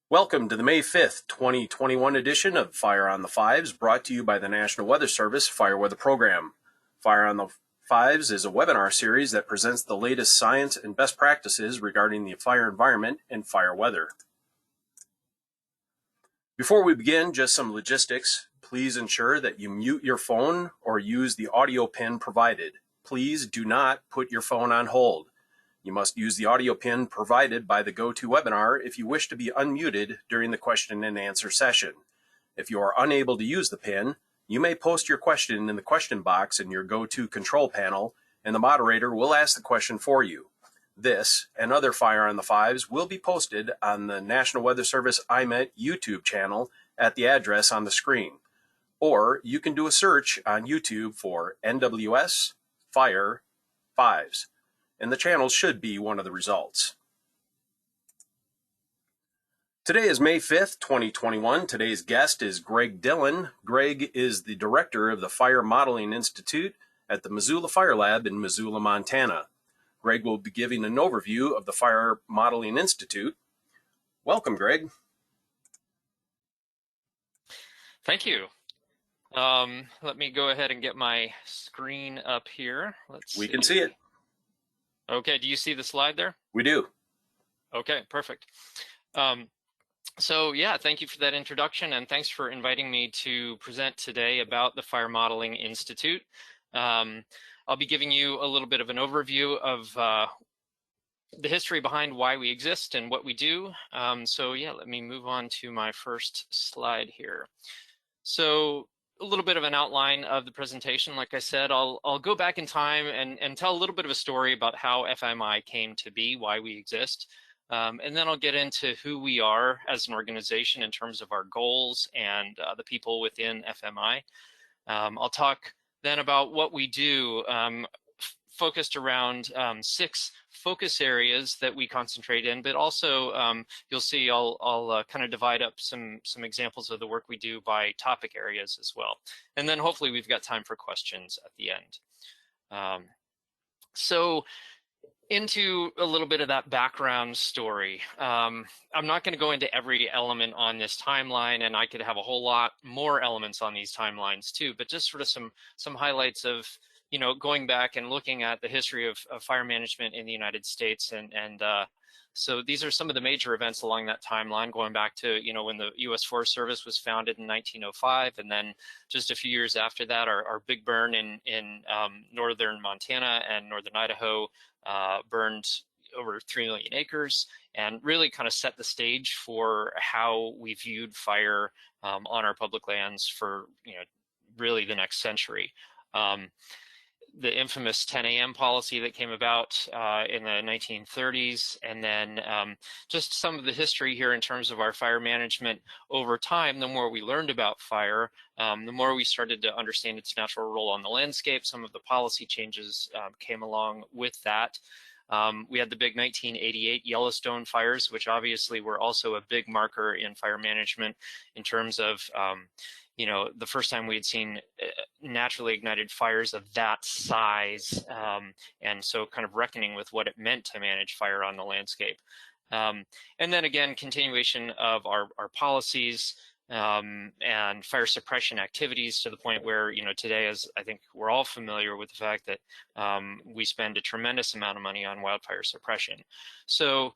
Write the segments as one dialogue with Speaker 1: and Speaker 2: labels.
Speaker 1: Welcome to the May 5th, 2021 edition of Fire on the Fives, brought to you by the National Weather Service Fire Weather Program. Fire on the Fives is a webinar series that presents the latest science and best practices regarding the fire environment and fire weather. Before we begin, just some logistics. Please ensure that you mute your phone or use the audio pin provided. Please do not put your phone on hold. You must use the audio pin provided by the GoToWebinar if you wish to be unmuted during the question and answer session. If you are unable to use the pin, you may post your question in the question box in your GoTo control panel, and the moderator will ask the question for you. This and other Fire on the Fives will be posted on the National Weather Service IMET YouTube channel at the address on the screen. Or you can do a search on YouTube for NWS Fire Fives, and the channel should be one of the results. Today is May 5th, 2021. Today's guest is Greg Dillon. Greg is the director of the Fire Modeling Institute at the Missoula Fire Lab in Missoula, Montana. Greg will be giving an overview of the Fire Modeling Institute. Welcome, Greg.
Speaker 2: Thank you. Let me go ahead and get my screen up here.
Speaker 1: We can see it.
Speaker 2: Okay, do you see the slide there?
Speaker 1: We do.
Speaker 2: Okay, perfect. So yeah, thank you for that introduction, and thanks for inviting me to present today about the Fire Modeling Institute. I'll be giving you a little bit of an overview of the history behind why we exist and what we do. So yeah, let me move on to my first slide here. So a little bit of an outline of the presentation. Like I said, I'll go back in time and tell a little bit of a story about how FMI came to be, why we exist. And then I'll get into who we are as an organization in terms of our goals and the people within FMI. I'll talk then about what we do, focused around 6 focus areas that we concentrate in, but also you'll see I'll kind of divide up some examples of the work we do by topic areas as well. And then hopefully we've got time for questions at the end. So into a little bit of that background story. I'm not going to go into every element on this timeline, and I could have a whole lot more elements on these timelines too, but just sort of some highlights of, you know, going back and looking at the history of fire management in the United States. And so these are some of the major events along that timeline, going back to, you know, when the U.S. Forest Service was founded in 1905. And then just a few years after that, our big burn in northern Montana and northern Idaho burned over 3 million acres and really kind of set the stage for how we viewed fire on our public lands for, you know, really the next century. The infamous 10 a.m. policy that came about in the 1930s, and then just some of the history here in terms of our fire management over time. The more we learned about fire, the more we started to understand its natural role on the landscape. Some of the policy changes came along with that. We had the big 1988 Yellowstone fires, which obviously were also a big marker in fire management in terms of you know, the first time we had seen naturally ignited fires of that size, and so kind of reckoning with what it meant to manage fire on the landscape. And then again, continuation of our policies and fire suppression activities, to the point where, you know, today, as I think we're all familiar with the fact that we spend a tremendous amount of money on wildfire suppression. So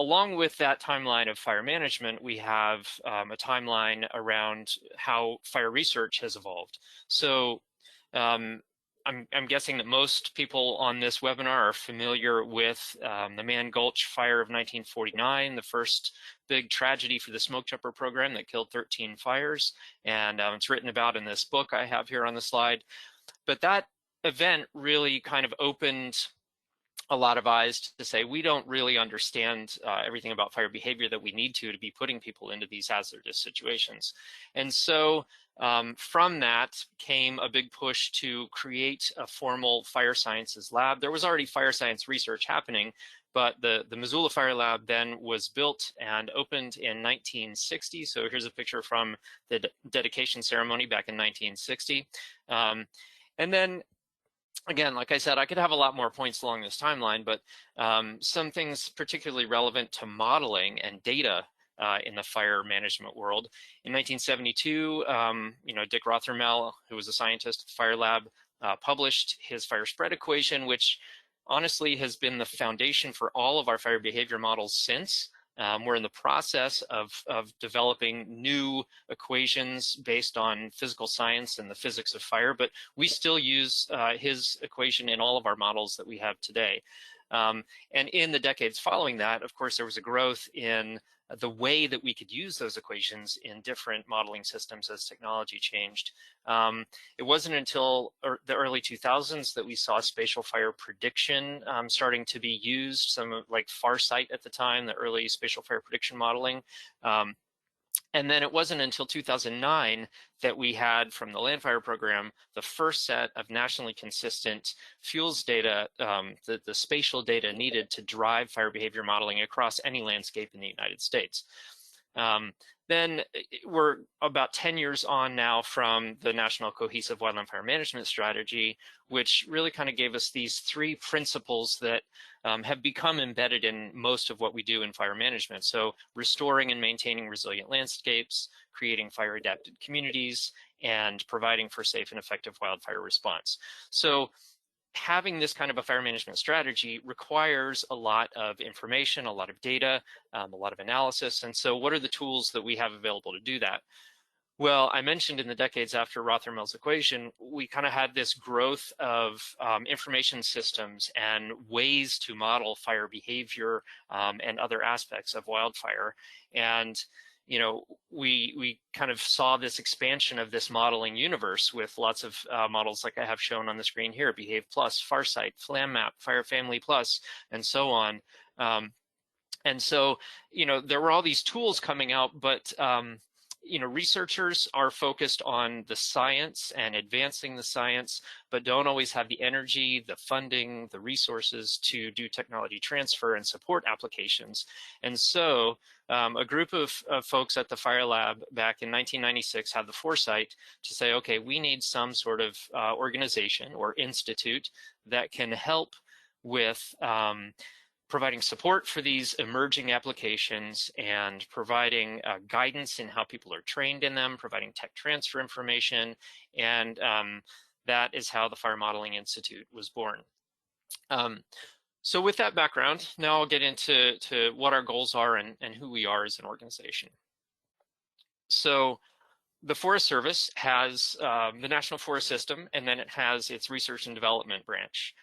Speaker 2: along with that timeline of fire management, we have a timeline around how fire research has evolved. So I'm guessing that most people on this webinar are familiar with the Mann Gulch fire of 1949, the first big tragedy for the smoke jumper program that killed 13 fires. And it's written about in this book I have here on the slide. But that event really kind of opened a lot of eyes to say, we don't really understand everything about fire behavior that we need to be putting people into these hazardous situations. And so from that came a big push to create a formal fire sciences lab. There was already fire science research happening, but the Missoula Fire Lab then was built and opened in 1960. So here's a picture from the dedication ceremony back in 1960. And then again, like I said, I could have a lot more points along this timeline, but some things particularly relevant to modeling and data in the fire management world. In 1972, Dick Rothermel, who was a scientist at the Fire Lab, published his fire spread equation, which honestly has been the foundation for all of our fire behavior models since. We're in the process of developing new equations based on physical science and the physics of fire, but we still use his equation in all of our models that we have today. And in the decades following that, of course, there was a growth in the way that we could use those equations in different modeling systems as technology changed. It wasn't until the early 2000s that we saw spatial fire prediction starting to be used, some like Farsight at the time, the early spatial fire prediction modeling. And then it wasn't until 2009 that we had, from the land fire program, the first set of nationally consistent fuels data, the spatial data needed to drive fire behavior modeling across any landscape in the United States. Then we're about 10 years on now from the National Cohesive Wildland Fire Management Strategy, which really kind of gave us these three principles that have become embedded in most of what we do in fire management. So restoring and maintaining resilient landscapes, creating fire adapted communities, and providing for safe and effective wildfire response. So having this kind of a fire management strategy requires a lot of information, a lot of data, a lot of analysis. And so what are the tools that we have available to do that? Well, I mentioned in the decades after Rothermel's equation, we kind of had this growth of information systems and ways to model fire behavior and other aspects of wildfire. And we kind of saw this expansion of this modeling universe with lots of models like I have shown on the screen here: Behaviour Plus, Farsight, FlamMap, Fire Family Plus, and so on. And so, there were all these tools coming out, but researchers are focused on the science and advancing the science, but don't always have the energy, the funding, the resources to do technology transfer and support applications. And so a group of folks at the Fire Lab back in 1996 had the foresight to say, okay, we need some sort of organization or institute that can help with providing support for these emerging applications and providing guidance in how people are trained in them, providing tech transfer information, and that is how the Fire Modeling Institute was born. So with that background, now I'll get into what our goals are and who we are as an organization. So the Forest Service has the National Forest System, and then it has its Research and Development branch.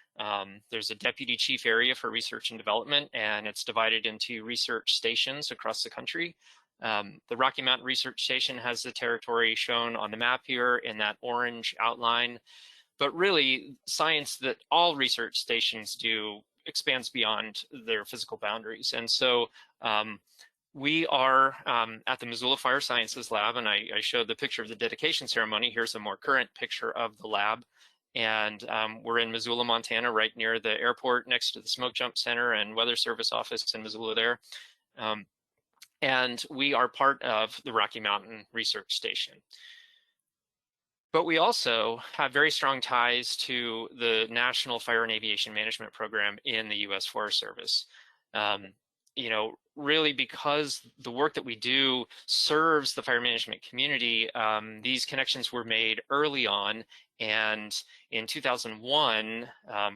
Speaker 2: There's a deputy chief area for research and development, and it's divided into research stations across the country. The Rocky Mountain Research Station has the territory shown on the map here in that orange outline. But really, science that all research stations do expands beyond their physical boundaries. And so we are at the Missoula Fire Sciences Lab, and I showed the picture of the dedication ceremony. Here's a more current picture of the lab. And we're in Missoula, Montana, right near the airport, next to the Smoke Jump Center and Weather Service office in Missoula there. And we are part of the Rocky Mountain Research Station. But we also have very strong ties to the National Fire and Aviation Management Program in the U.S. Forest Service. Really because the work that we do serves the fire management community, these connections were made early on. And in 2001,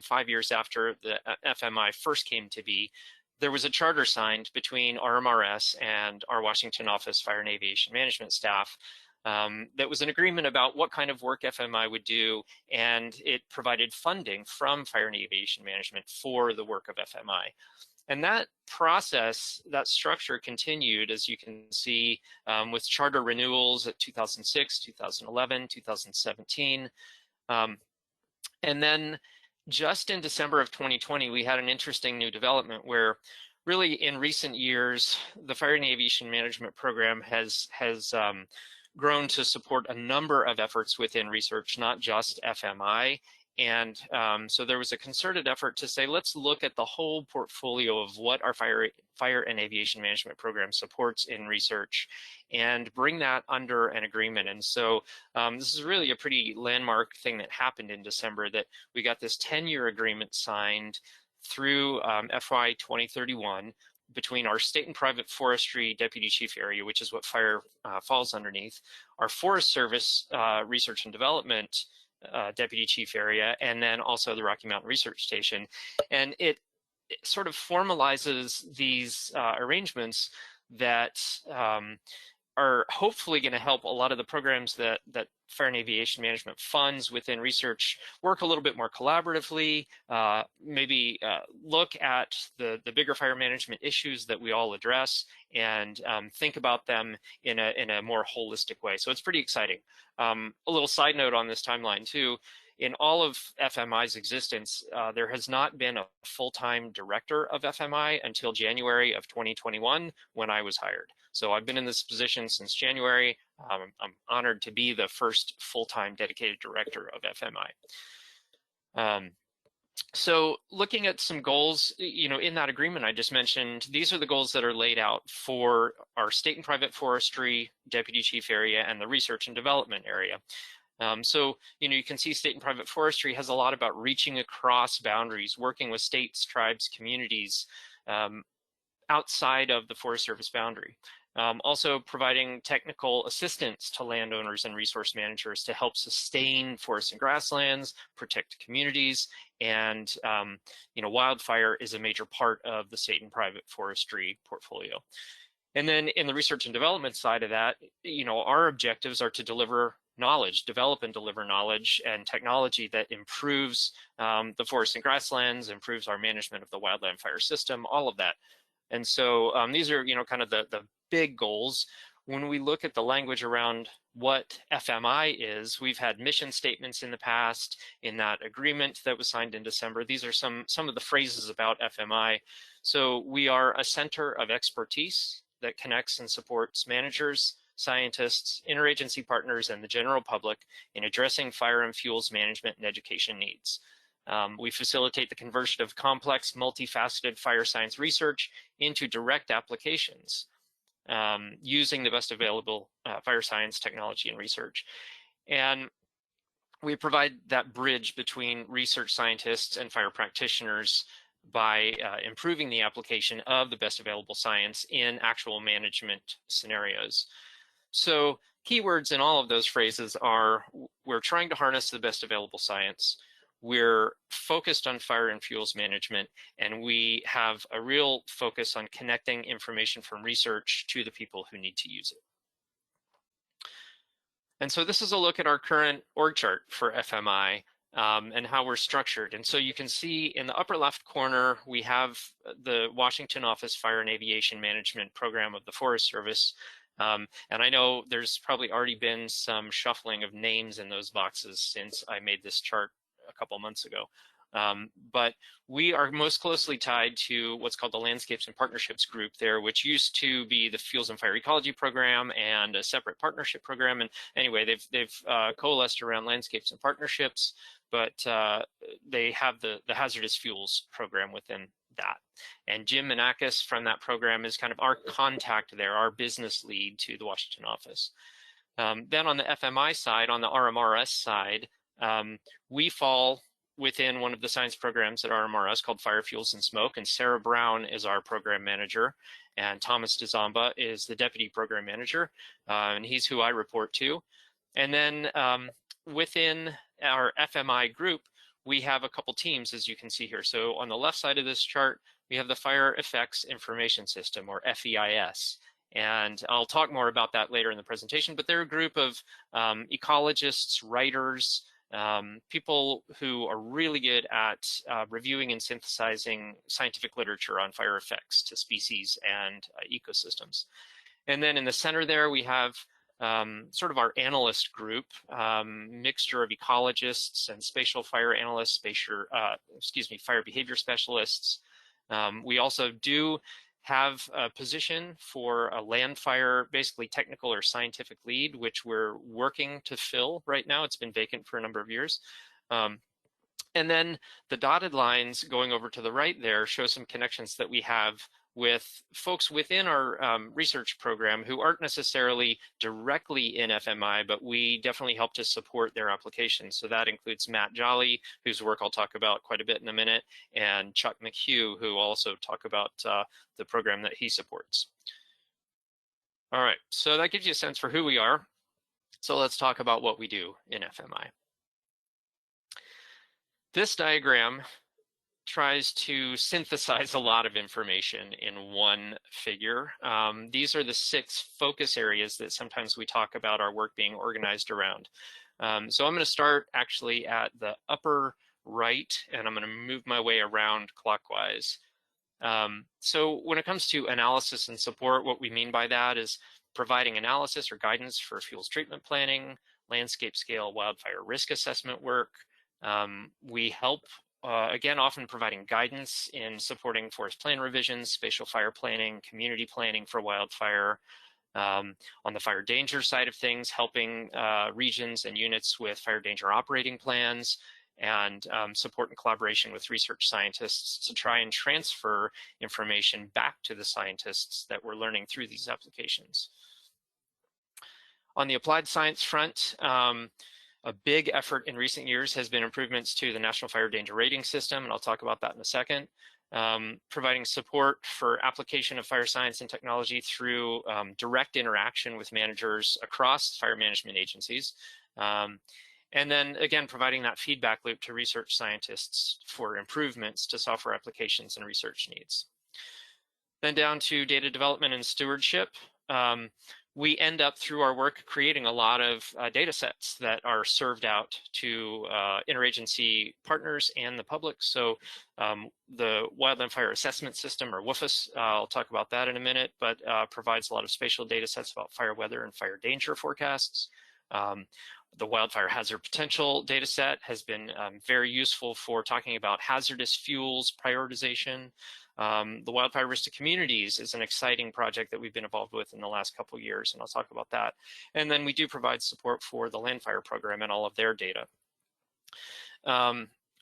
Speaker 2: 5 years after the FMI first came to be, there was a charter signed between RMRS and our Washington office Fire and Aviation Management staff that was an agreement about what kind of work FMI would do, and it provided funding from Fire and Aviation Management for the work of FMI. And that process, that structure continued, as you can see, with charter renewals at 2006, 2011, 2017. And then just in December of 2020, we had an interesting new development where really in recent years, the Fire and Aviation Management Program has grown to support a number of efforts within research, not just FMI. And so there was a concerted effort to say, let's look at the whole portfolio of what our fire and aviation management program supports in research and bring that under an agreement. And so this is really a pretty landmark thing that happened in December, that we got this 10-year agreement signed through FY 2031 between our state and private forestry deputy chief area, which is what fire falls underneath, our Forest Service research and development deputy chief area, and then also the Rocky Mountain Research Station. And it sort of formalizes these arrangements that are hopefully going to help a lot of the programs that Fire and Aviation Management funds within research work a little bit more collaboratively, maybe look at the bigger fire management issues that we all address, and think about them in a more holistic way. So it's pretty exciting. A little side note on this timeline too, in all of FMI's existence, there has not been a full-time director of FMI until January of 2021 when I was hired. So I've been in this position since January. I'm honored to be the first full-time dedicated director of FMI. So looking at some goals, in that agreement I just mentioned, these are the goals that are laid out for our state and private forestry deputy chief area and the research and development area. So, you can see state and private forestry has a lot about reaching across boundaries, working with states, tribes, communities outside of the Forest Service boundary. Also providing technical assistance to landowners and resource managers to help sustain forests and grasslands, protect communities, and wildfire is a major part of the state and private forestry portfolio. And then in the research and development side of that, our objectives are to deliver knowledge, develop and deliver knowledge and technology that improves the forests and grasslands, improves our management of the wildland fire system, all of that. And so these are, kind of the big goals. When we look at the language around what FMI is, we've had mission statements in the past. In that agreement that was signed in December, these are some of the phrases about FMI. So we are a center of expertise that connects and supports managers, scientists, interagency partners, and the general public in addressing fire and fuels management and education needs. We facilitate the conversion of complex, multifaceted fire science research into direct applications using the best available fire science technology and research. And we provide that bridge between research scientists and fire practitioners by improving the application of the best available science in actual management scenarios. So keywords in all of those phrases are, we're trying to harness the best available science, we're focused on fire and fuels management, and we have a real focus on connecting information from research to the people who need to use it. And so this is a look at our current org chart for FMI and how we're structured. And so you can see in the upper left corner, we have the Washington Office Fire and Aviation Management Program of the Forest Service. And I know there's probably already been some shuffling of names in those boxes since I made this chart a couple months ago. But we are most closely tied to what's called the Landscapes and Partnerships Group there, which used to be the Fuels and Fire Ecology program and a separate partnership program. And anyway, they've coalesced around Landscapes and Partnerships, but they have the Hazardous Fuels program within that. And Jim Manakis from that program is kind of our contact there, our business lead to the Washington office. Then on the FMI side, on the RMRS side, we fall within one of the science programs at RMRS called Fire, Fuels, and Smoke, and Sarah Brown is our program manager, and Thomas DeZamba is the deputy program manager, and he's who I report to. And then within our FMI group, we have a couple teams, as you can see here. So on the left side of this chart, we have the Fire Effects Information System, or FEIS. And I'll talk more about that later in the presentation, but they're a group of ecologists, writers, people who are really good at reviewing and synthesizing scientific literature on fire effects to species and ecosystems. And then in the center there, we have sort of our analyst group, mixture of ecologists and spatial fire analysts, fire behavior specialists. We also do have a position for a land fire, basically technical or scientific lead, which we're working to fill right now. It's been vacant for a number of years. And then the dotted lines going over to the right there show some connections that we have with folks within our research program who aren't necessarily directly in FMI, but we definitely help to support their applications. So that includes Matt Jolly, whose work I'll talk about quite a bit in a minute, and Chuck McHugh, who will also talk about the program that he supports. All right, so that gives you a sense for who we are. So let's talk about what we do in FMI. This diagram tries to synthesize a lot of information in one figure. These are the 6 focus areas that sometimes we talk about our work being organized around. So I'm going to start actually at the upper right, and I'm going to move my way around clockwise. So when it comes to analysis and support, what we mean by that is providing analysis or guidance for fuels treatment planning, landscape scale wildfire risk assessment work. We help, again, often providing guidance in supporting forest plan revisions, spatial fire planning, community planning for wildfire. On the fire danger side of things, helping regions and units with fire danger operating plans, and support and collaboration with research scientists to try and transfer information back to the scientists that we're learning through these applications. On the applied science front, a big effort in recent years has been improvements to the National Fire Danger Rating System, and I'll talk about that in a second. Providing support for application of fire science and technology through direct interaction with managers across fire management agencies. And then again, providing that feedback loop to research scientists for improvements to software applications and research needs. Then down to data development and stewardship. We end up through our work creating a lot of data sets that are served out to interagency partners and the public. So the Wildland Fire Assessment System, or WFAS, I'll talk about that in a minute, but provides a lot of spatial data sets about fire weather and fire danger forecasts. The wildfire hazard potential data set has been very useful for talking about hazardous fuels prioritization. The wildfire risk to communities is an exciting project that we've been involved with in the last couple of years, and I'll talk about that. And then we do provide support for the land fire program and all of their data.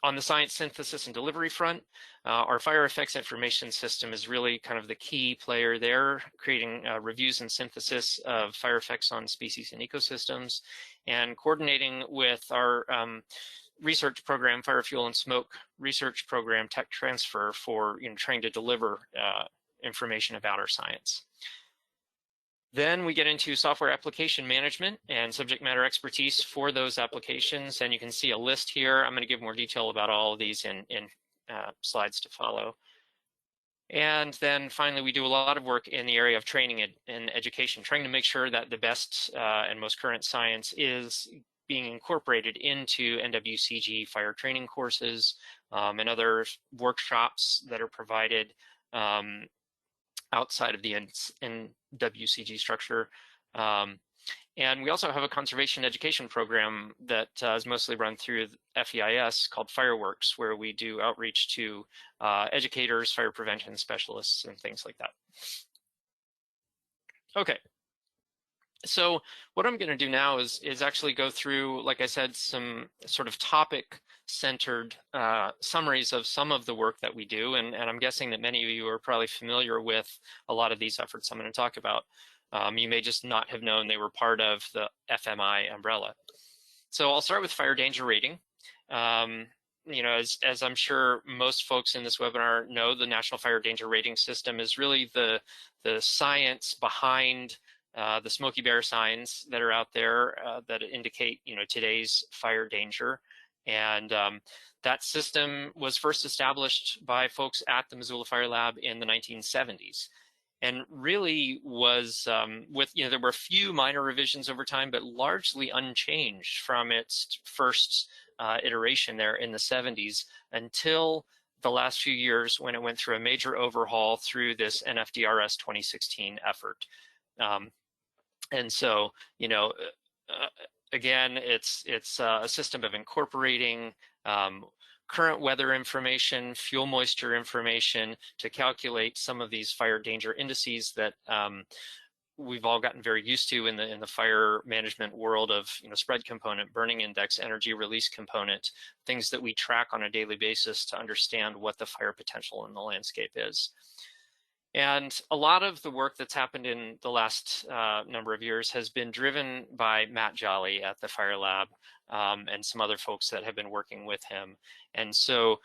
Speaker 2: On the science synthesis and delivery front, our fire effects information system is really kind of the key player there, creating reviews and synthesis of fire effects on species and ecosystems, and coordinating with our research program, Fire Fuel and Smoke research program, tech transfer for trying to deliver information about our science. Then we get into software application management and subject matter expertise for those applications. And you can see a list here. I'm going to give more detail about all of these in slides to follow. And then finally, we do a lot of work in the area of training and education, trying to make sure that the best and most current science is being incorporated into NWCG fire training courses and other workshops that are provided outside of the NWCG structure. And we also have a conservation education program that is mostly run through FEIS called Fireworks, where we do outreach to educators, fire prevention specialists, and things like that. Okay. So what I'm going to do now is actually go through, like I said, some sort of topic-centered summaries of some of the work that we do. And I'm guessing that many of you are probably familiar with a lot of these efforts I'm going to talk about. You may just not have known they were part of the FMI umbrella. So I'll start with fire danger rating. As I'm sure most folks in this webinar know, the National Fire Danger Rating System is really the science behind the Smokey Bear signs that are out there that indicate, today's fire danger. And that system was first established by folks at the Missoula Fire Lab in the 1970s. And really was there were a few minor revisions over time, but largely unchanged from its first iteration there in the 70s until the last few years when it went through a major overhaul through this NFDRS 2016 effort. And so, again, it's a system of incorporating current weather information, fuel moisture information to calculate some of these fire danger indices that we've all gotten very used to in the fire management world of, you know, spread component, burning index, energy release component, things that we track on a daily basis to understand what the fire potential in the landscape is. And a lot of the work that's happened in the last number of years has been driven by Matt Jolly at the Fire Lab, and some other folks that have been working with him. And so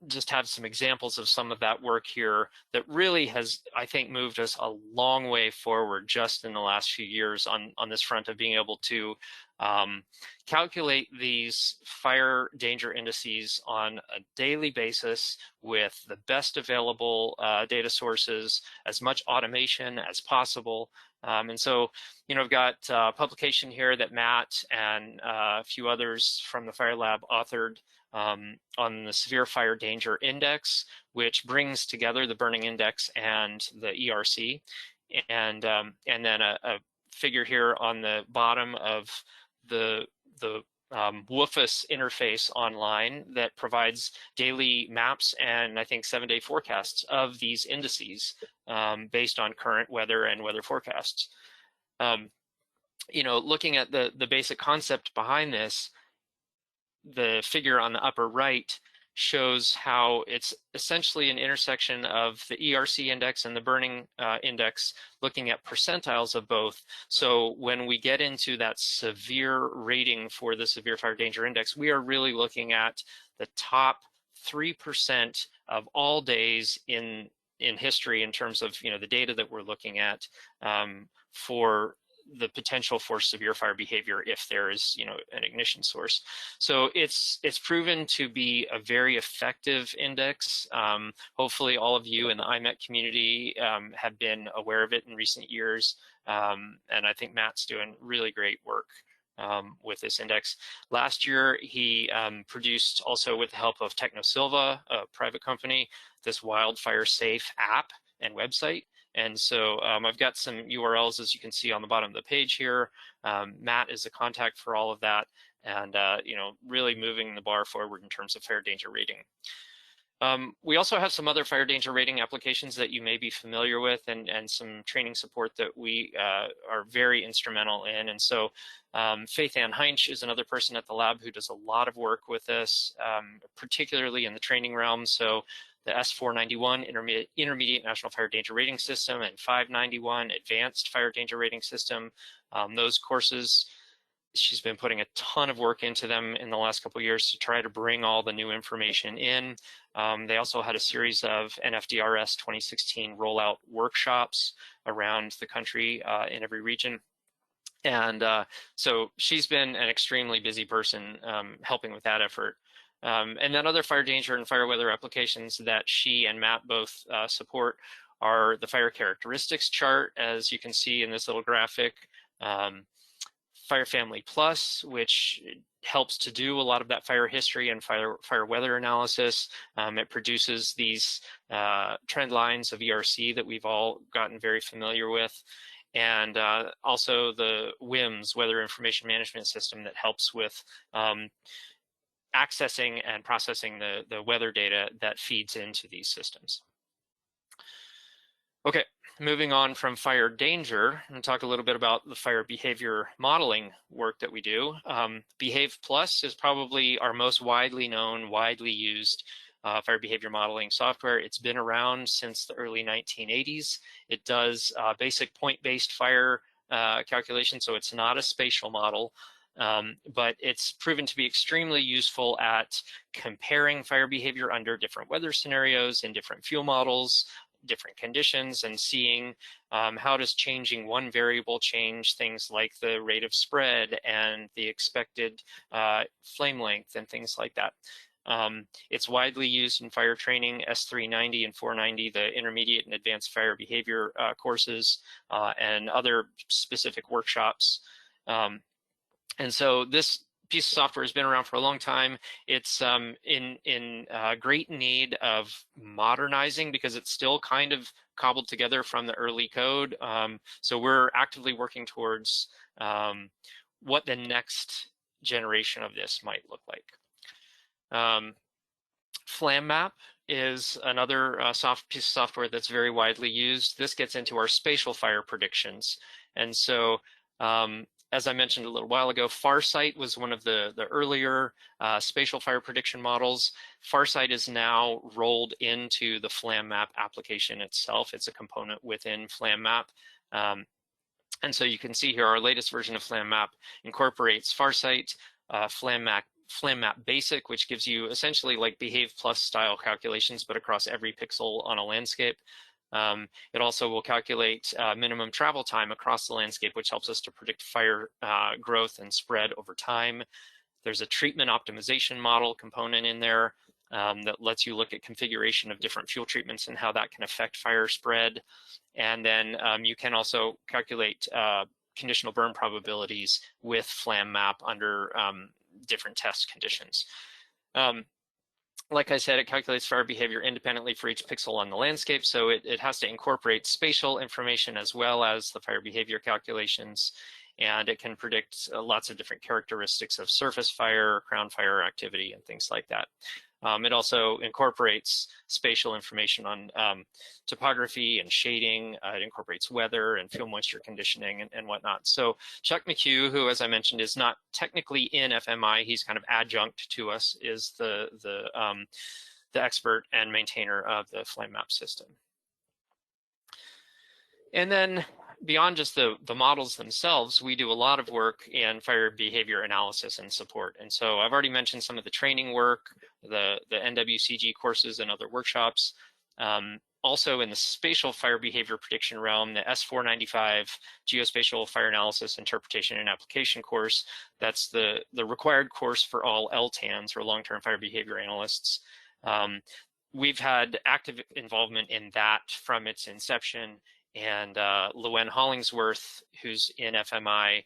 Speaker 2: just have some examples of some of that work here that really has, I think, moved us a long way forward just in the last few years on this front of being able to calculate these fire danger indices on a daily basis with the best available data sources, as much automation as possible. And so, you know, I've got a publication here that Matt and a few others from the Fire Lab authored on the Severe Fire Danger Index, which brings together the burning index and the ERC. And then a figure here on the bottom of the WFUS interface online that provides daily maps and I think 7-day forecasts of these indices based on current weather and weather forecasts. You know, looking at the basic concept behind this, the figure on the upper right shows how it's essentially an intersection of the ERC index and the burning index, looking at percentiles of both. So when we get into that severe rating for the Severe Fire Danger Index, we are really looking at the top 3% of all days in history in terms of, you know, the data that we're looking at for the potential for severe fire behavior if there is, you know, an ignition source. So it's proven to be a very effective index. Hopefully all of you in the IMET community have been aware of it in recent years. And I think Matt's doing really great work with this index. Last year, he produced, also with the help of TechnoSilva, a private company, this Wildfire Safe app and website. And so I've got some URLs, as you can see on the bottom of the page here. Matt is the contact for all of that, and you know, really moving the bar forward in terms of fire danger rating. We also have some other fire danger rating applications that you may be familiar with, and some training support that we are very instrumental in. And so Faith Ann Heinch is another person at the lab who does a lot of work with this, particularly in the training realm. So the S491 Intermediate National Fire Danger Rating System and 591 Advanced Fire Danger Rating System. Those courses, she's been putting a ton of work into them in the last couple of years to try to bring all the new information in. They also had a series of NFDRS 2016 rollout workshops around the country in every region. And so she's been an extremely busy person helping with that effort. And then other fire danger and fire weather applications that she and Matt both support are the fire characteristics chart, as you can see in this little graphic, Fire Family Plus, which helps to do a lot of that fire history and fire weather analysis. It produces these trend lines of ERC that we've all gotten very familiar with. And also the WIMS, Weather Information Management System, that helps with accessing and processing the weather data that feeds into these systems. Okay, moving on from fire danger, I'm going to talk a little bit about the fire behavior modeling work that we do. Behaviour Plus is probably our most widely known, widely used fire behavior modeling software. It's been around since the early 1980s. It does basic point-based fire calculation, so it's not a spatial model. But it's proven to be extremely useful at comparing fire behavior under different weather scenarios and different fuel models, different conditions, and seeing how does changing one variable change things like the rate of spread and the expected flame length and things like that. It's widely used in fire training, S390 and 490, the intermediate and advanced fire behavior courses, and other specific workshops. And so this piece of software has been around for a long time. It's in great need of modernizing because it's still kind of cobbled together from the early code. So we're actively working towards what the next generation of this might look like. FlamMap is another piece of software that's very widely used. This gets into our spatial fire predictions. And so, as I mentioned a little while ago, Farsight was one of the earlier spatial fire prediction models. Farsight is now rolled into the FlamMap application itself. It's a component within FlamMap. And so you can see here our latest version of FlamMap incorporates Farsight, FlamMap Basic, which gives you essentially like Behaviour Plus style calculations, but across every pixel on a landscape. It also will calculate minimum travel time across the landscape, which helps us to predict fire growth and spread over time. There's a treatment optimization model component in there that lets you look at configuration of different fuel treatments and how that can affect fire spread. And then you can also calculate conditional burn probabilities with FlamMap under different test conditions. Like I said, it calculates fire behavior independently for each pixel on the landscape, so it has to incorporate spatial information as well as the fire behavior calculations, and it can predict lots of different characteristics of surface fire, crown fire activity, and things like that. It also incorporates spatial information on topography and shading. It incorporates weather and fuel moisture conditioning and whatnot. So Chuck McHugh, who, as I mentioned, is not technically in FMI, he's kind of adjunct to us, is the expert and maintainer of the FlamMap system. And then beyond just the models themselves, we do a lot of work in fire behavior analysis and support. And so I've already mentioned some of the training work, the NWCG courses and other workshops. Also in the spatial fire behavior prediction realm, the S495 Geospatial Fire Analysis Interpretation and Application course. That's the required course for all LTANs, or long-term fire behavior analysts. We've had active involvement in that from its inception. And Llewellyn Hollingsworth, who's in FMI,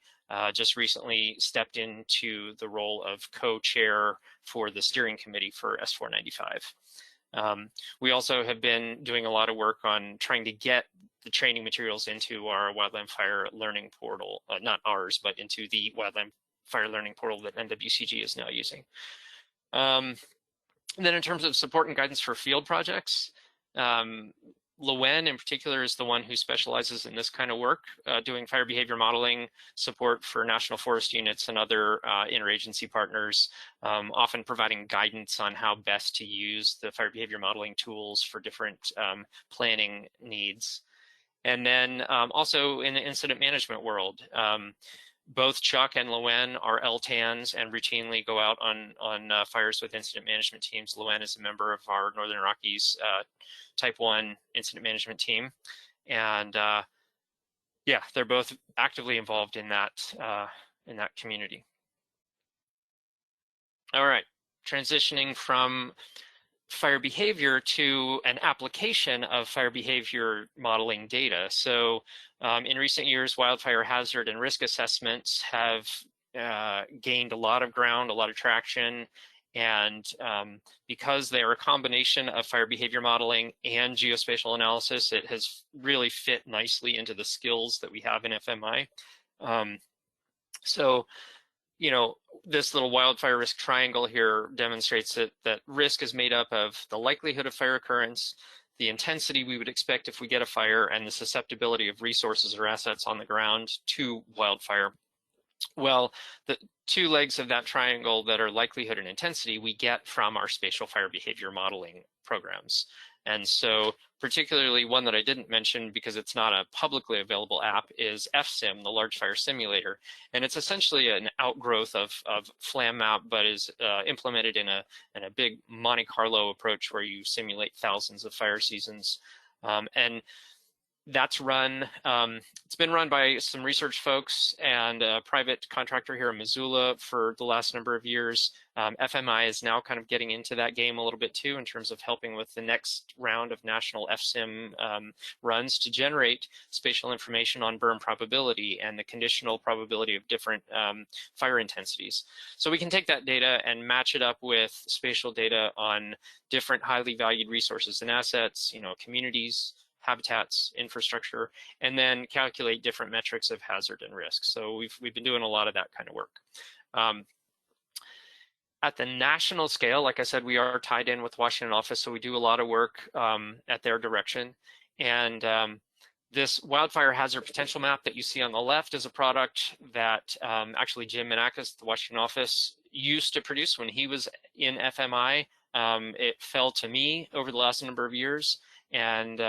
Speaker 2: just recently stepped into the role of co-chair for the steering committee for S495. We also have been doing a lot of work on trying to get the training materials into our Wildland Fire Learning Portal, not ours, but into the Wildland Fire Learning Portal that NWCG is now using. And then in terms of support and guidance for field projects, Llewellyn in particular is the one who specializes in this kind of work, doing fire behavior modeling support for national forest units and other interagency partners, often providing guidance on how best to use the fire behavior modeling tools for different planning needs. And then also in the incident management world, both Chuck and Llewellyn are LTANs and routinely go out on fires with incident management teams. Llewellyn is a member of our Northern Rockies Type 1 incident management team. And yeah, they're both actively involved in that community. All right, transitioning from fire behavior to an application of fire behavior modeling data. So in recent years, wildfire hazard and risk assessments have gained a lot of ground, a lot of traction. And because they are a combination of fire behavior modeling and geospatial analysis, it has really fit nicely into the skills that we have in FMI. So, you know, this little wildfire risk triangle here demonstrates that risk is made up of the likelihood of fire occurrence, the intensity we would expect if we get a fire, and the susceptibility of resources or assets on the ground to wildfire. Well, the two legs of that triangle that are likelihood and intensity we get from our spatial fire behavior modeling programs. And so particularly one that I didn't mention because it's not a publicly available app is FSIM, the Large Fire Simulator. And it's essentially an outgrowth of FlamMap, but is implemented in a big Monte Carlo approach where you simulate thousands of fire seasons. And that's run, it's been run by some research folks and a private contractor here in Missoula for the last number of years. FMI is now kind of getting into that game a little bit too in terms of helping with the next round of national FSIM runs to generate spatial information on burn probability and the conditional probability of different fire intensities. So we can take that data and match it up with spatial data on different highly valued resources and assets, you know, communities, habitats, infrastructure, and then calculate different metrics of hazard and risk. So we've been doing a lot of that kind of work. At the national scale, like I said, we are tied in with Washington office, so we do a lot of work at their direction. And this wildfire hazard potential map that you see on the left is a product that actually Jim Menakis, the Washington office, used to produce when he was in FMI. It fell to me over the last number of years. And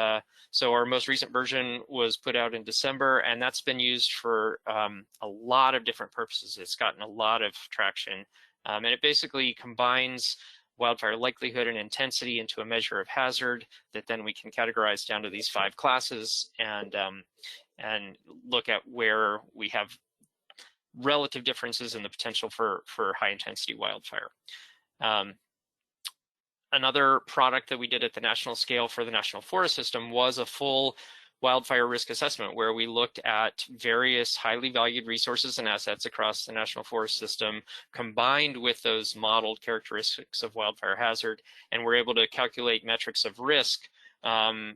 Speaker 2: so our most recent version was put out in December, and that's been used for a lot of different purposes. It's gotten a lot of traction. And it basically combines wildfire likelihood and intensity into a measure of hazard that then we can categorize down to these 5 classes and look at where we have relative differences in the potential for high intensity wildfire. Another product that we did at the national scale for the National Forest System was a full wildfire risk assessment where we looked at various highly valued resources and assets across the National Forest System combined with those modeled characteristics of wildfire hazard, and we're able to calculate metrics of risk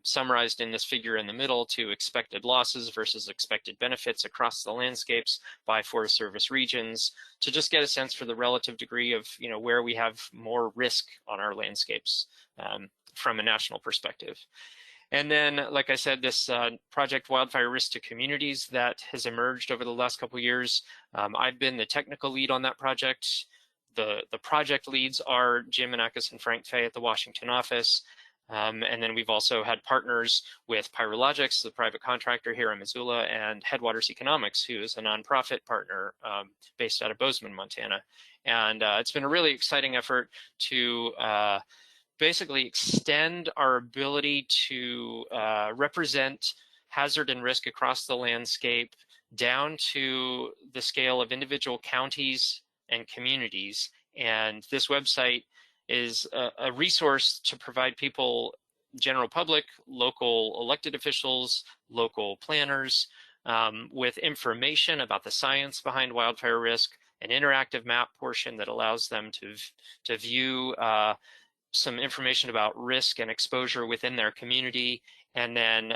Speaker 2: summarized in this figure in the middle to expected losses versus expected benefits across the landscapes by Forest Service regions to just get a sense for the relative degree of where we have more risk on our landscapes from a national perspective. And then, like I said, this project Wildfire Risk to Communities that has emerged over the last couple of years. I've been the technical lead on that project. The project leads are Jim Menakis and Frank Fay at the Washington office. And then we've also had partners with Pyrologics, the private contractor here in Missoula, and Headwaters Economics, who is a nonprofit partner based out of Bozeman, Montana. And it's been a really exciting effort to basically extend our ability to represent hazard and risk across the landscape down to the scale of individual counties and communities. And this website is a resource to provide people, general public, local elected officials, local planners, with information about the science behind wildfire risk, an interactive map portion that allows them to view some information about risk and exposure within their community. And then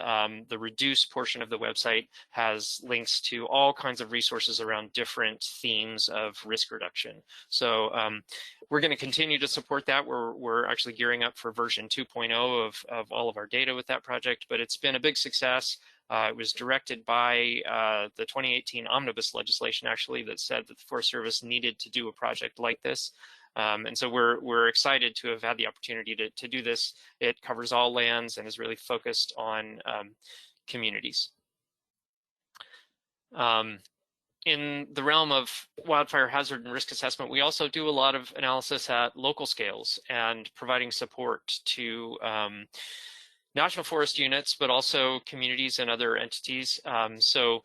Speaker 2: the reduced portion of the website has links to all kinds of resources around different themes of risk reduction. So we're going to continue to support that. We're actually gearing up for version 2.0 of all of our data with that project, but it's been a big success. It was directed by the 2018 omnibus legislation, actually, that said that the Forest Service needed to do a project like this. And so we're excited to have had the opportunity to do this. It covers all lands and is really focused on communities. In the realm of wildfire hazard and risk assessment, we also do a lot of analysis at local scales and providing support to national forest units, but also communities and other entities. So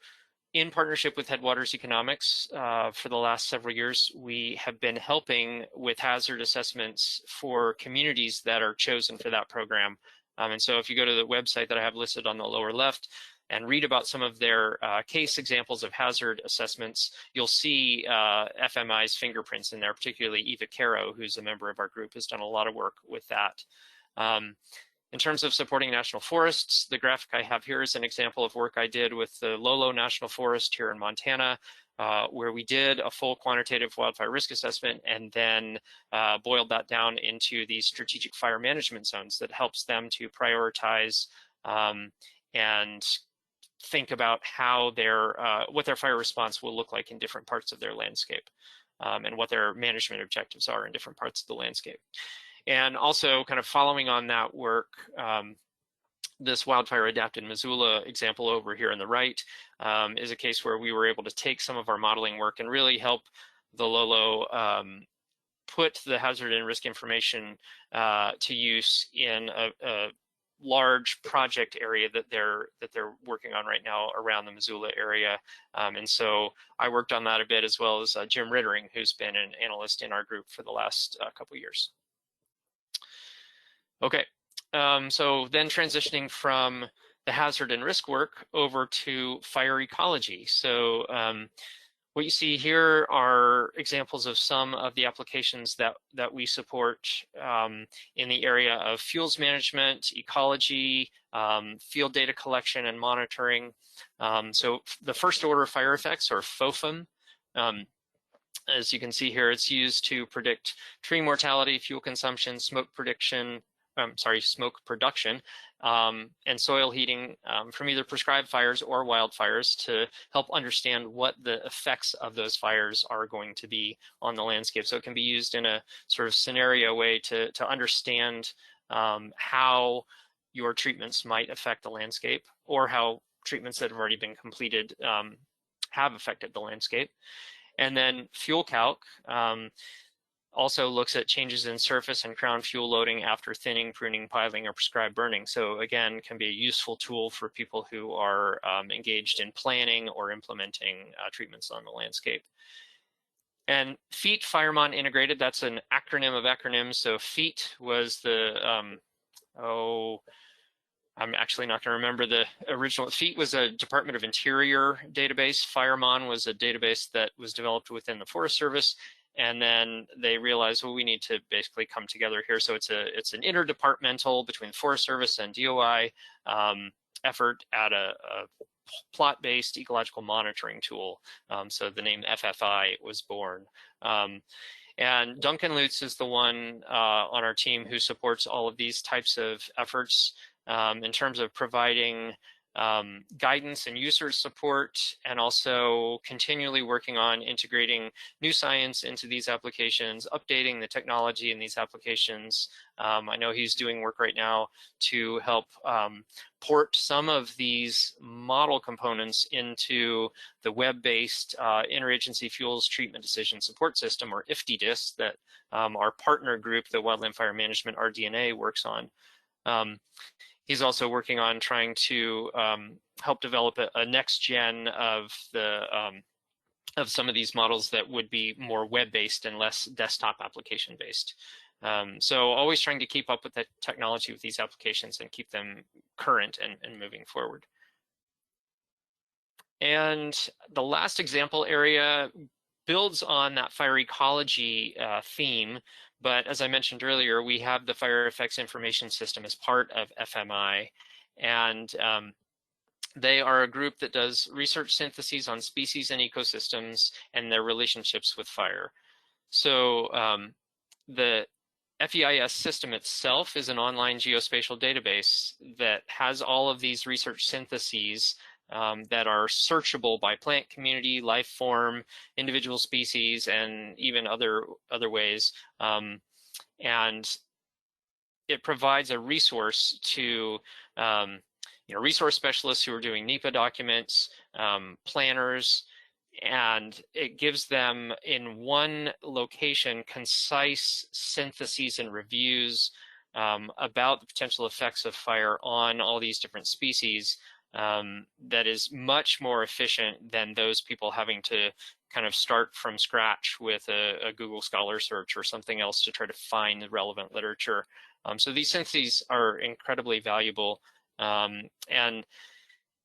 Speaker 2: in partnership with Headwaters Economics, for the last several years, we have been helping with hazard assessments for communities that are chosen for that program. And so if you go to the website that I have listed on the lower left and read about some of their case examples of hazard assessments, you'll see FMI's fingerprints in there, particularly Eva Caro, who's a member of our group, has done a lot of work with that. In terms of supporting national forests, the graphic I have here is an example of work I did with the Lolo National Forest here in Montana, where we did a full quantitative wildfire risk assessment and then boiled that down into these strategic fire management zones that helps them to prioritize and think about how what their fire response will look like in different parts of their landscape and what their management objectives are in different parts of the landscape. And also kind of following on that work, this wildfire adapted Missoula example over here on the right is a case where we were able to take some of our modeling work and really help the Lolo put the hazard and risk information to use in a large project area that they're working on right now around the Missoula area. And so I worked on that a bit, as well as Jim Rittering, who's been an analyst in our group for the last couple of years. Okay, so then transitioning from the hazard and risk work over to fire ecology. So what you see here are examples of some of the applications that we support in the area of fuels management, ecology, field data collection and monitoring. So the first order fire effects, or FOFM, As you can see here, it's used to predict tree mortality, fuel consumption, smoke production, and soil heating from either prescribed fires or wildfires to help understand what the effects of those fires are going to be on the landscape. So it can be used in a sort of scenario way to understand how your treatments might affect the landscape, or how treatments that have already been completed have affected the landscape. And then fuel calc also looks at changes in surface and crown fuel loading after thinning, pruning, piling, or prescribed burning. So again, can be a useful tool for people who are engaged in planning or implementing treatments on the landscape. And FEAT, FireMon Integrated, that's an acronym of acronyms. So FEAT was the, I'm actually not going to remember the original. FEAT was a Department of Interior database. FireMon was a database that was developed within the Forest Service. And then they realized, well, we need to basically come together here. So it's an interdepartmental between the Forest Service and DOI effort at a plot-based ecological monitoring tool. So the name FFI was born. And Duncan Lutz is the one on our team who supports all of these types of efforts in terms of providing guidance and user support, and also continually working on integrating new science into these applications, updating the technology in these applications. I know he's doing work right now to help port some of these model components into the web-based Interagency Fuels Treatment Decision Support System, or IFTDIS, that our partner group, the Wildland Fire Management RDNA, works on. He's also working on trying to help develop a next gen of the of some of these models that would be more web-based and less desktop application-based. So always trying to keep up with the technology with these applications and keep them current and moving forward. And the last example area builds on that fire ecology theme. But as I mentioned earlier, we have the Fire Effects Information System as part of FMI, and they are a group that does research syntheses on species and ecosystems and their relationships with fire. So the FEIS system itself is an online geospatial database that has all of these research syntheses that are searchable by plant community, life form, individual species, and even other ways. And it provides a resource to resource specialists who are doing NEPA documents, planners, and it gives them in one location concise syntheses and reviews about the potential effects of fire on all these different species. That is much more efficient than those people having to kind of start from scratch with a Google Scholar search or something else to try to find the relevant literature. So these syntheses are incredibly valuable. And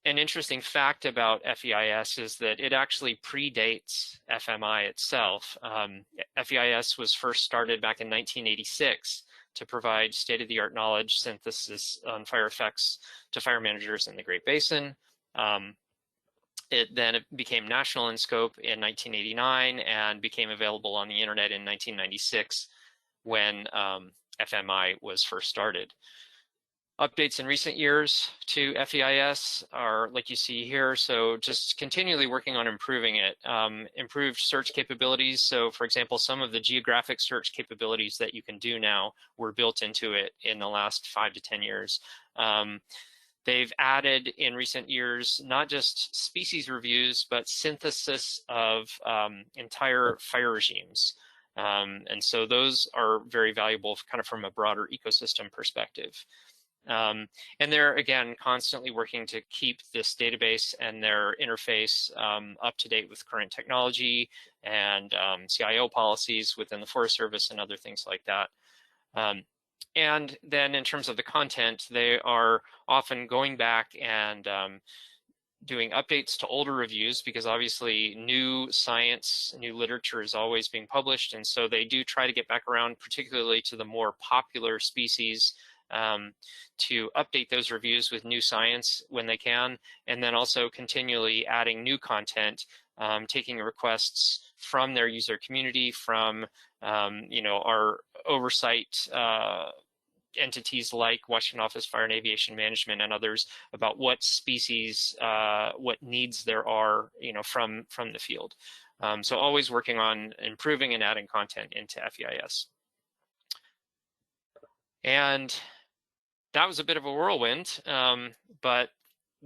Speaker 2: an interesting fact about FEIS is that it actually predates FMI itself. FEIS was first started back in 1986 to provide state-of-the-art knowledge synthesis on fire effects to fire managers in the Great Basin. It became national in scope in 1989 and became available on the internet in 1996 when FMI was first started. Updates in recent years to FEIS are like you see here, so just continually working on improving it. Improved search capabilities, so for example, some of the geographic search capabilities that you can do now were built into it in the last 5 to 10 years. They've added in recent years not just species reviews, but synthesis of entire fire regimes. And so those are very valuable kind of from a broader ecosystem perspective. And they're, again, constantly working to keep this database and their interface up to date with current technology and CIO policies within the Forest Service and other things like that. And then in terms of the content, they are often going back and doing updates to older reviews, because obviously new science, new literature is always being published. And so they do try to get back around, particularly to the more popular species to update those reviews with new science when they can, and then also continually adding new content, taking requests from their user community, from our oversight entities like Washington Office Fire and Aviation Management and others about what species, what needs there are, from the field. So always working on improving and adding content into FEIS. And that was a bit of a whirlwind, but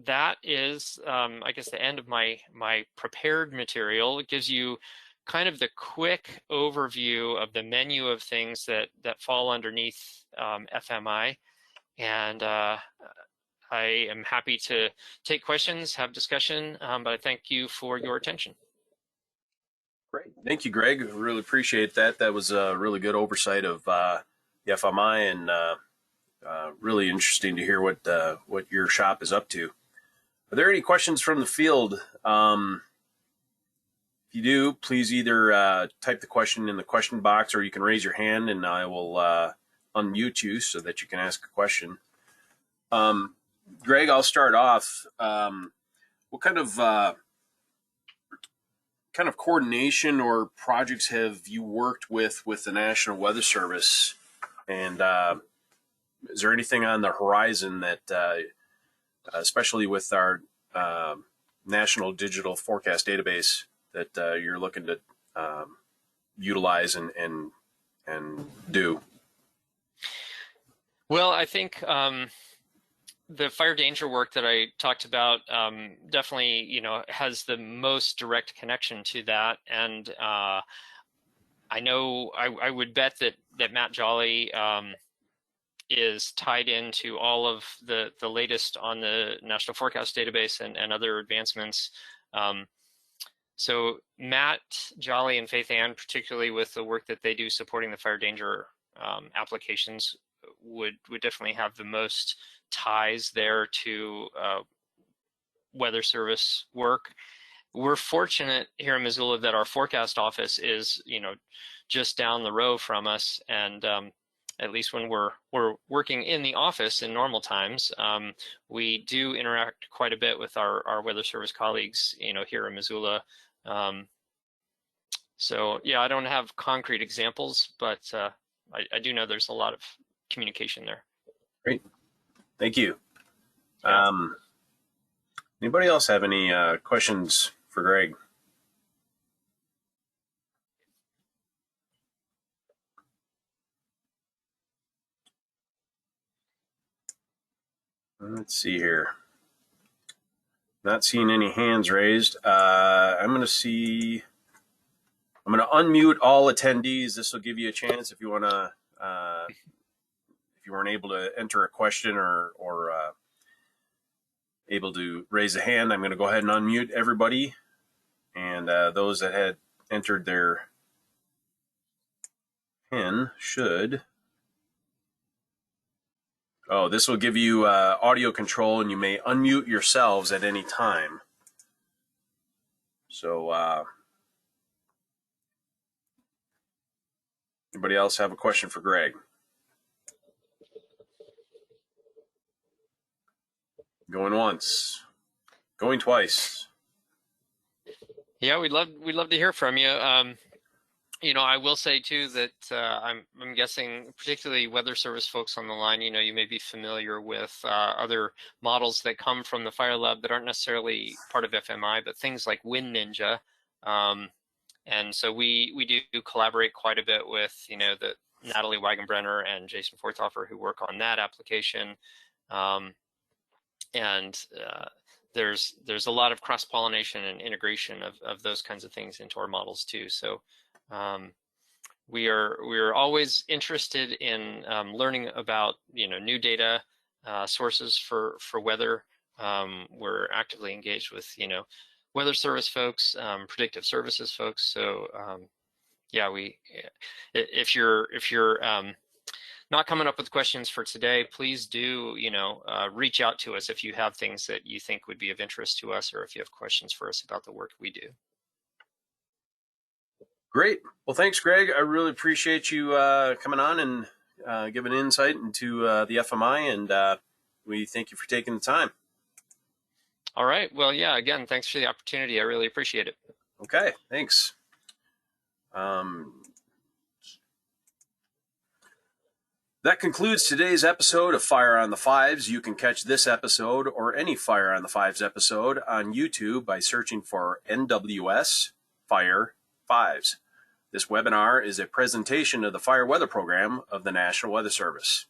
Speaker 2: that is, I guess, the end of my prepared material. It gives you kind of the quick overview of the menu of things that fall underneath FMI. And I am happy to take questions, have discussion, but I thank you for your attention.
Speaker 1: Great. Thank you, Greg. I really appreciate that. That was a really good oversight of the FMI, and really interesting to hear what your shop is up to. Are there any questions from the field? If you do, please either type the question in the question box, or you can raise your hand and I will unmute you so that you can ask a question. Greg, I'll start off. What kind of coordination or projects have you worked with the National Weather Service? And is there anything on the horizon that, especially with our National Digital Forecast Database, that you're looking to utilize and do?
Speaker 2: Well, I think the fire danger work that I talked about definitely, has the most direct connection to that. And I know I would bet that Matt Jolly is tied into all of the latest on the National Forecast Database and other advancements. So Matt Jolly and Faith Ann, particularly with the work that they do supporting the fire danger applications, would definitely have the most ties there to Weather Service work. We're fortunate here in Missoula that our forecast office is, just down the row from us, and at least when we're working in the office in normal times, we do interact quite a bit with our Weather Service colleagues, here in Missoula. So yeah, I don't have concrete examples, but I do know there's a lot of communication there.
Speaker 1: Great, thank you.
Speaker 2: Yeah.
Speaker 1: Anybody else have any questions for Greg? Let's see here. Not seeing any hands raised. I'm going to unmute all attendees. This will give you a chance if you want to, if you weren't able to enter a question or able to raise a hand. I'm going to go ahead and unmute everybody, and those that had entered their PIN should. Oh, this will give you audio control, and you may unmute yourselves at any time. So, anybody else have a question for Greg? Going once, going twice.
Speaker 2: Yeah, we'd love to hear from you. I will say too that I'm guessing, particularly Weather Service folks on the line, you may be familiar with other models that come from the Fire Lab that aren't necessarily part of FMI, but things like Wind Ninja. And so we do collaborate quite a bit with, the Natalie Wagenbrenner and Jason Forthofer, who work on that application. There's a lot of cross-pollination and integration of those kinds of things into our models too. So we are always interested in learning about new data sources for weather. We're actively engaged with Weather Service folks, predictive services folks. So yeah, if you're not coming up with questions for today, please do reach out to us if you have things that you think would be of interest to us, or if you have questions for us about the work we do.
Speaker 1: Great. Well, thanks, Greg. I really appreciate you coming on and give an insight into the FMI, and we thank you for taking the time.
Speaker 2: All right. Well, yeah, again, thanks for the opportunity. I really appreciate it.
Speaker 1: Okay, thanks. That concludes today's episode of Fire on the Fives. You can catch this episode or any Fire on the Fives episode on YouTube by searching for NWS Fire Fives. This webinar is a presentation of the Fire Weather Program of the National Weather Service.